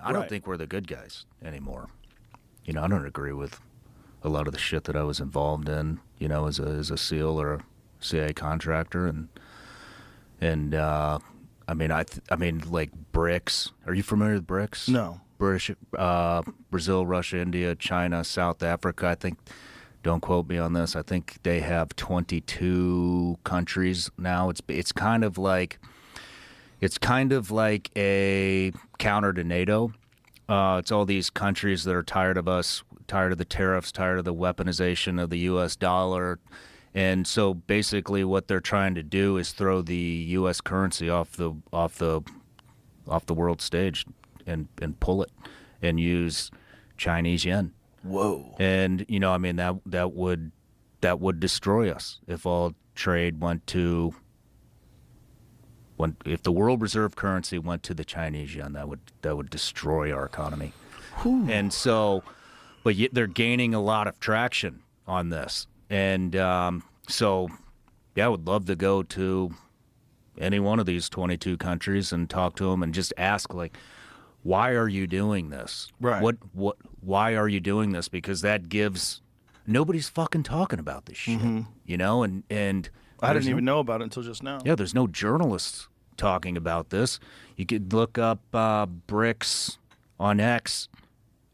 I don't think we're the good guys anymore. You know, I don't agree with a lot of the shit that I was involved in, you know, as a SEAL or a CIA contractor. I mean, like BRICS. Are you familiar with BRICS? No. British, Brazil, Russia, India, China, South Africa. I think, don't quote me on this, I think they have 22 countries now. It's kind of like a counter to NATO. It's all these countries that are tired of us, tired of the tariffs, tired of the weaponization of the U.S. dollar. And so basically what they're trying to do is throw the U.S. currency off the world stage and pull it and use Chinese yen. Whoa. And, you know, I mean, that would destroy us if all trade if the world reserve currency went to the Chinese yen, that would destroy our economy. Whew. And so, but yet they're gaining a lot of traction on this. And so, yeah, I would love to go to any one of these 22 countries and talk to them and just ask, like, why are you doing this? Right. Why are you doing this? Because that gives nobody's fucking talking about this shit, you know. And I didn't even know about it until just now. Yeah, there's no journalists talking about this. You could look up BRICS on X.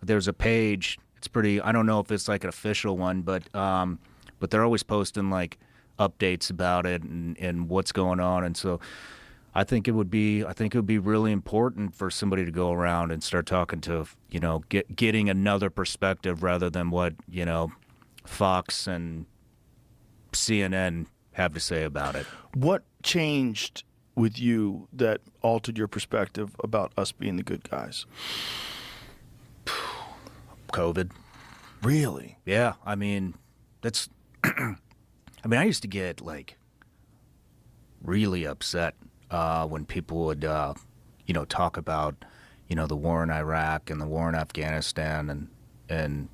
There's a page. It's pretty. I don't know if it's like an official one, but they're always posting like updates about it and what's going on. And so I think it would be really important for somebody to go around and start talking to, you know, getting another perspective rather than what, you know, Fox and CNN have to say about it. What changed with you that altered your perspective about us being the good guys? COVID. Really? Yeah, I mean, that's I mean, I used to get like really upset when people would you know, talk about, you know, the war in Iraq and the war in Afghanistan and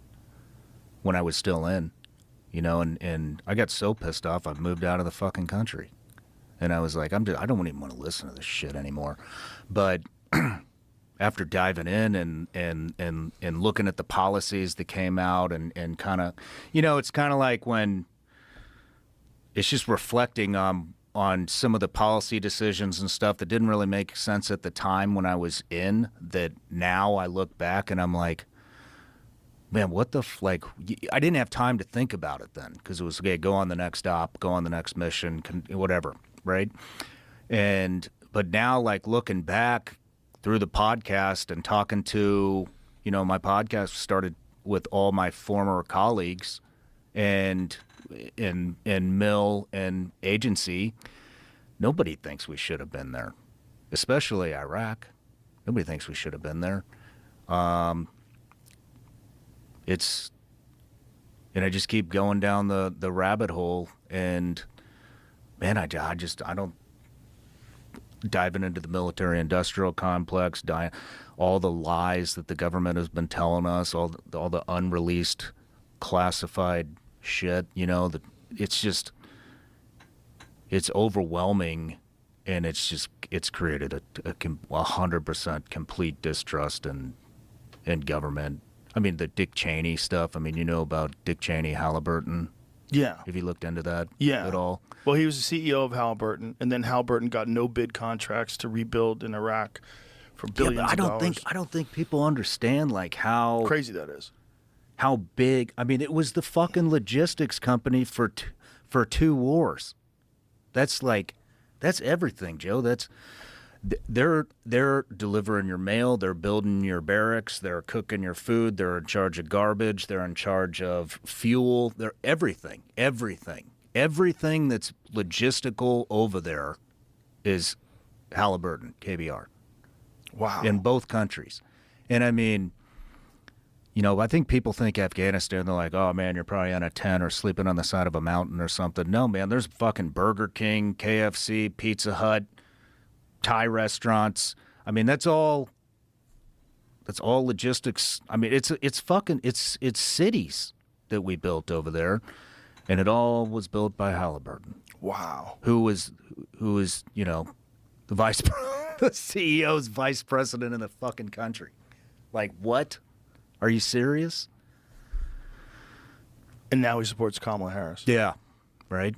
when I was still in, you know, and I got so pissed off I moved out of the fucking country. And I was like, I don't even want to listen to this shit anymore. But after diving in and looking at the policies that came out and kind of, you know, it's kind of like when it's just reflecting on some of the policy decisions and stuff that didn't really make sense at the time when I was in, that now I look back and I'm like, man, what the like, I didn't have time to think about it then because it was, okay, go on the next stop, go on the next mission, whatever, right? But now, like, looking back through the podcast and talking to, you know, my podcast started with all my former colleagues and in mill and agency, nobody thinks we should have been there, especially Iraq. Nobody thinks we should have been there. And I just keep going down the rabbit hole, and man, I don't diving into the military industrial complex, all the lies that the government has been telling us, all the unreleased classified shit, you know, it's overwhelming, and it's created a 100% complete distrust in government. I mean, the Dick Cheney stuff. I mean, you know about Dick Cheney, Halliburton. Yeah. Have you looked into that at all? Well, he was the CEO of Halliburton, and then Halliburton got no bid contracts to rebuild in Iraq for billions of dollars. I don't think people understand like how crazy that is. How big? I mean, it was the fucking logistics company for two wars. That's everything, Joe. They're delivering your mail, they're building your barracks, they're cooking your food, they're in charge of garbage, they're in charge of fuel, they're everything that's logistical over there is Halliburton, KBR. Wow. In both countries. And I mean, you know, I think people think Afghanistan, they're like, oh man, you're probably on a tent or sleeping on the side of a mountain or something. No, man, there's fucking Burger King, KFC, Pizza Hut, Thai restaurants. I mean, that's all logistics. I mean, it's cities that we built over there, and it all was built by Halliburton. Wow. Who was you know, the CEO's vice president in the fucking country. Like, what? Are you serious? And now he supports Kamala Harris. Yeah. Right?